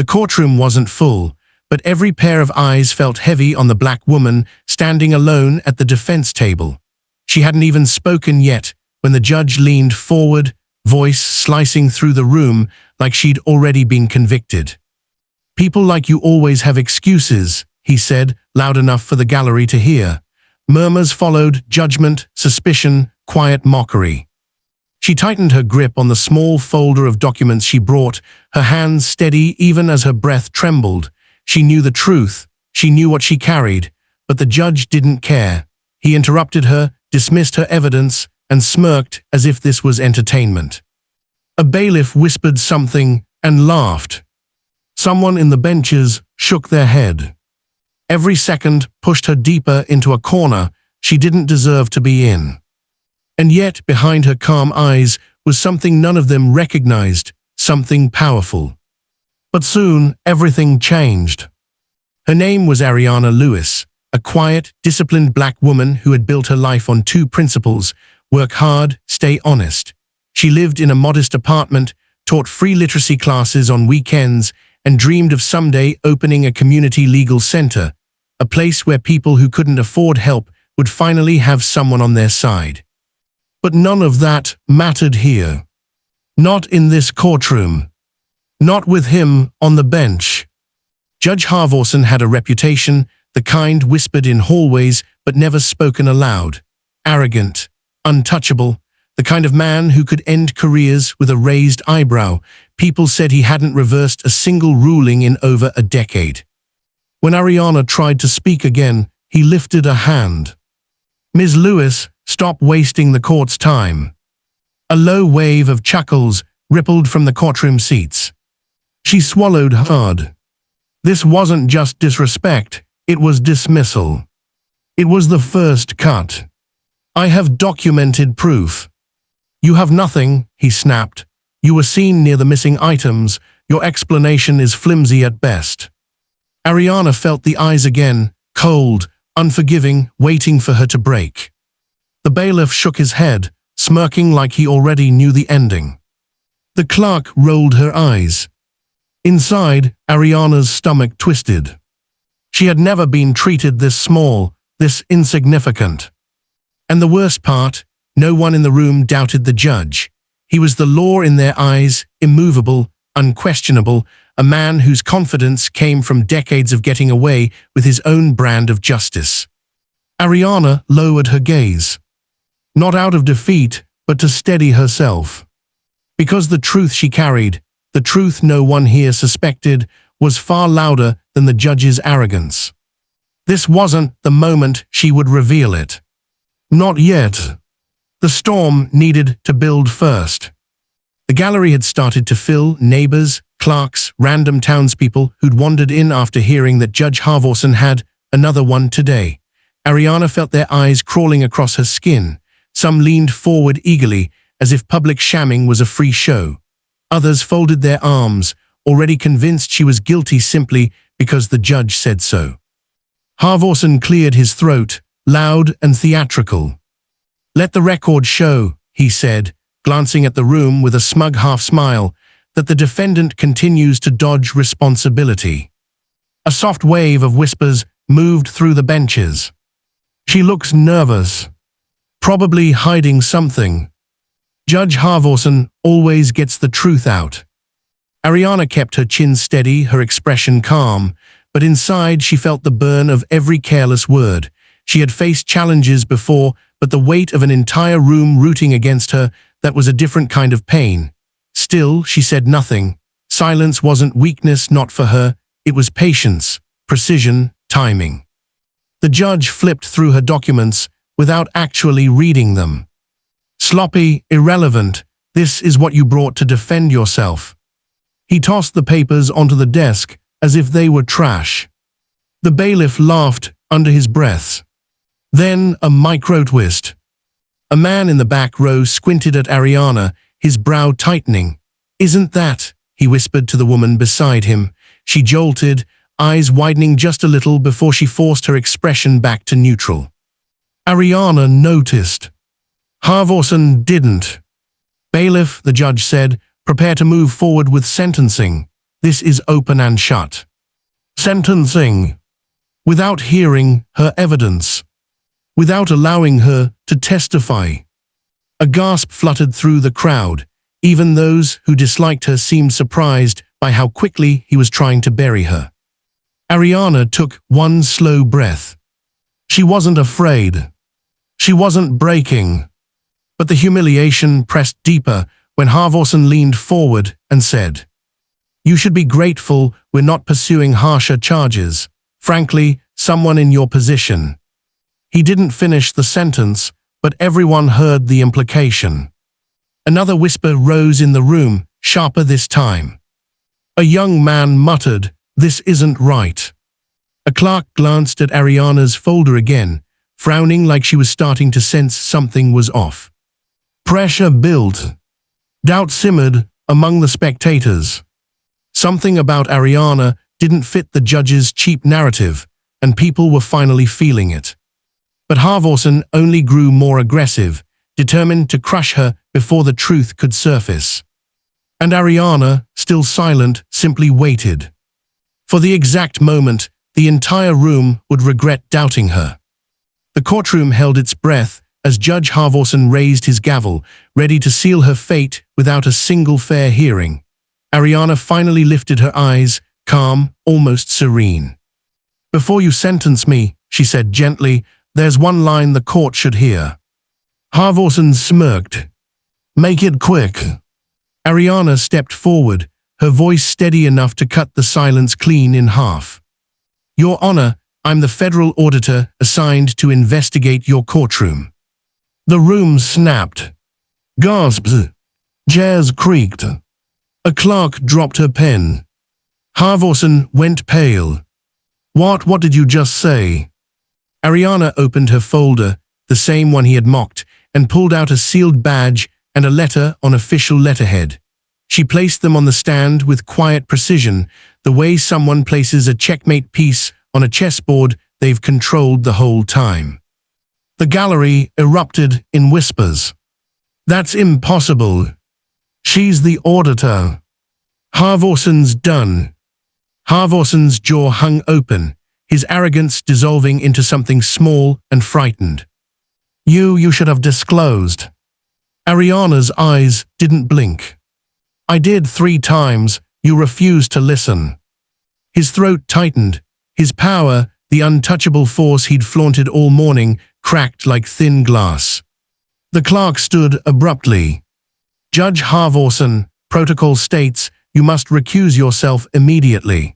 The courtroom wasn't full, but every pair of eyes felt heavy on the black woman standing alone at the defense table. She hadn't even spoken yet when the judge leaned forward, voice slicing through the room like she'd already been convicted. "People like you always have excuses," he said, loud enough for the gallery to hear. Murmurs followed, judgment, suspicion, quiet mockery. She tightened her grip on the small folder of documents she brought, her hands steady even as her breath trembled. She knew the truth. She knew what she carried, but the judge didn't care. He interrupted her, dismissed her evidence, and smirked as if this was entertainment. A bailiff whispered something and laughed. Someone in the benches shook their head. Every second pushed her deeper into a corner she didn't deserve to be in. And yet, behind her calm eyes was something none of them recognized, something powerful. But soon, everything changed. Her name was Ariana Lewis, a quiet, disciplined black woman who had built her life on two principles: work hard, stay honest. She lived in a modest apartment, taught free literacy classes on weekends, and dreamed of someday opening a community legal center, a place where people who couldn't afford help would finally have someone on their side. But none of that mattered here. Not in this courtroom. Not with him on the bench. Judge Halvorsen had a reputation, the kind whispered in hallways but never spoken aloud. Arrogant, untouchable, the kind of man who could end careers with a raised eyebrow. People said he hadn't reversed a single ruling in over a decade. When Ariana tried to speak again, he lifted a hand. "Ms. Lewis, stop wasting the court's time." A low wave of chuckles rippled from the courtroom seats. She swallowed hard. This wasn't just disrespect, it was dismissal. It was the first cut. "I have documented proof." "You have nothing," he snapped. "You were seen near the missing items. Your explanation is flimsy at best." Ariana felt the eyes again, cold, unforgiving, waiting for her to break. The bailiff shook his head, smirking like he already knew the ending. The clerk rolled her eyes. Inside, Ariana's stomach twisted. She had never been treated this small, this insignificant. And the worst part, no one in the room doubted the judge. He was the law in their eyes, immovable, unquestionable, a man whose confidence came from decades of getting away with his own brand of justice. Ariana lowered her gaze. Not out of defeat, but to steady herself. Because the truth she carried, the truth no one here suspected, was far louder than the judge's arrogance. This wasn't the moment she would reveal it. Not yet. The storm needed to build first. The gallery had started to fill. Neighbors, clerks, random townspeople who'd wandered in after hearing that Judge Halvorsen had another one today. Ariana felt their eyes crawling across her skin. Some leaned forward eagerly, as if public shamming was a free show. Others folded their arms, already convinced she was guilty simply because the judge said so. Halvorsen cleared his throat, loud and theatrical. "Let the record show," he said, glancing at the room with a smug half-smile, "that the defendant continues to dodge responsibility." A soft wave of whispers moved through the benches. "She looks nervous. Probably hiding something. Judge Halvorsen always gets the truth out." Ariana kept her chin steady, her expression calm, but inside she felt the burn of every careless word. She had faced challenges before, but the weight of an entire room rooting against her, that was a different kind of pain. Still, she said nothing. Silence wasn't weakness, not for her. It was patience, precision, timing. The judge flipped through her documents without actually reading them. "Sloppy, irrelevant. This is what you brought to defend yourself." He tossed the papers onto the desk as if they were trash. The bailiff laughed under his breath. Then a micro-twist. A man in the back row squinted at Ariana, his brow tightening. "Isn't that?" he whispered to the woman beside him. She jolted, eyes widening just a little before she forced her expression back to neutral. Ariana noticed. Halvorsen didn't. "Bailiff," the judge said, "prepare to move forward with sentencing." This is open and shut. Sentencing. Without hearing her evidence. Without allowing her to testify. A gasp fluttered through the crowd. Even those who disliked her seemed surprised by how quickly he was trying to bury her. Ariana took one slow breath. She wasn't afraid. She wasn't breaking. But the humiliation pressed deeper when Halvorsen leaned forward and said, "You should be grateful we're not pursuing harsher charges. Frankly, someone in your position." He didn't finish the sentence, but everyone heard the implication. Another whisper rose in the room, sharper this time. A young man muttered, "This isn't right." A clerk glanced at Ariana's folder again, frowning like she was starting to sense something was off. Pressure built. Doubt simmered among the spectators. Something about Ariana didn't fit the judge's cheap narrative, and people were finally feeling it. But Halvorsen only grew more aggressive, determined to crush her before the truth could surface. And Ariana, still silent, simply waited. For the exact moment, the entire room would regret doubting her. The courtroom held its breath as Judge Halvorsen raised his gavel, ready to seal her fate without a single fair hearing. Ariana finally lifted her eyes, calm, almost serene. "Before you sentence me," she said gently, "there's one line the court should hear." Halvorsen smirked. "Make it quick." Ariana stepped forward, her voice steady enough to cut the silence clean in half. "Your Honor, I'm the federal auditor assigned to investigate your courtroom." The room snapped. Gasps. Chairs creaked. A clerk dropped her pen. Halvorsen went pale. What did you just say?" Ariana opened her folder, the same one he had mocked, and pulled out a sealed badge and a letter on official letterhead. She placed them on the stand with quiet precision, the way someone places a checkmate piece on a chessboard they've controlled the whole time. The gallery erupted in whispers. "That's impossible. She's the auditor." "Halvorsen's done." Halvorsen's jaw hung open, his arrogance dissolving into something small and frightened. You should have disclosed." Ariana's eyes didn't blink. "I did 3 times, you refused to listen." His throat tightened, his power, the untouchable force he'd flaunted all morning, cracked like thin glass. The clerk stood abruptly. "Judge Halvorsen, protocol states you must recuse yourself immediately."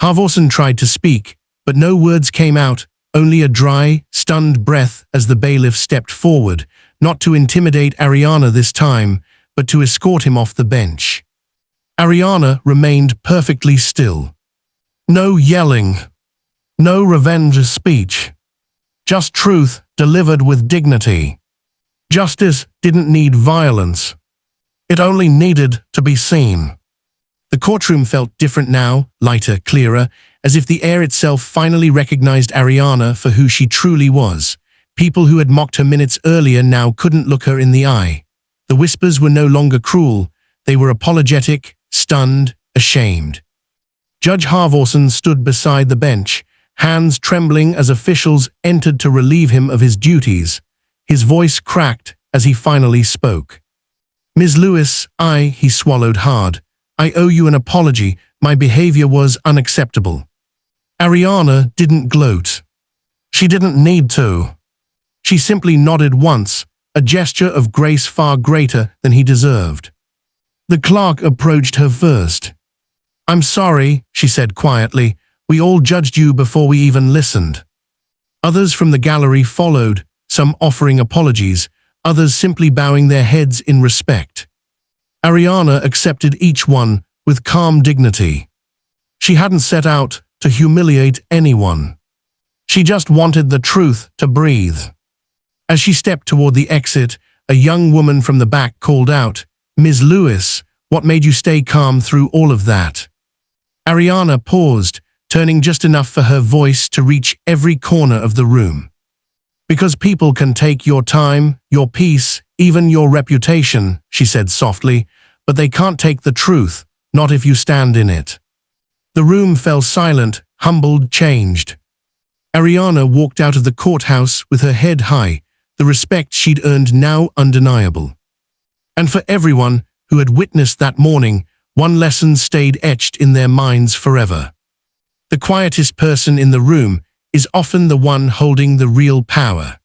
Halvorsen tried to speak, but no words came out, only a dry, stunned breath as the bailiff stepped forward, not to intimidate Ariana this time, but to escort him off the bench. Ariana remained perfectly still. No yelling. No revenge speech. Just truth delivered with dignity. Justice didn't need violence. It only needed to be seen. The courtroom felt different now, lighter, clearer, as if the air itself finally recognized Ariana for who she truly was. People who had mocked her minutes earlier now couldn't look her in the eye. The whispers were no longer cruel. They were apologetic, stunned, ashamed. Judge Halvorsen stood beside the bench, hands trembling as officials entered to relieve him of his duties. His voice cracked as he finally spoke. "Ms. Lewis, he swallowed hard. "I owe you an apology. My behavior was unacceptable." Ariana didn't gloat. She didn't need to. She simply nodded once, a gesture of grace far greater than he deserved. The clerk approached her first. "I'm sorry," she said quietly. "We all judged you before we even listened." Others from the gallery followed, some offering apologies, others simply bowing their heads in respect. Ariana accepted each one with calm dignity. She hadn't set out to humiliate anyone. She just wanted the truth to breathe. As she stepped toward the exit, a young woman from the back called out, "Ms. Lewis, what made you stay calm through all of that?" Ariana paused, turning just enough for her voice to reach every corner of the room. "Because people can take your time, your peace, even your reputation," she said softly, "but they can't take the truth, not if you stand in it. The room fell silent, humbled, changed. Ariana walked out of the courthouse with her head high, the respect she'd earned now undeniable. And for everyone who had witnessed that morning, one lesson stayed etched in their minds forever. The quietest person in the room is often the one holding the real power.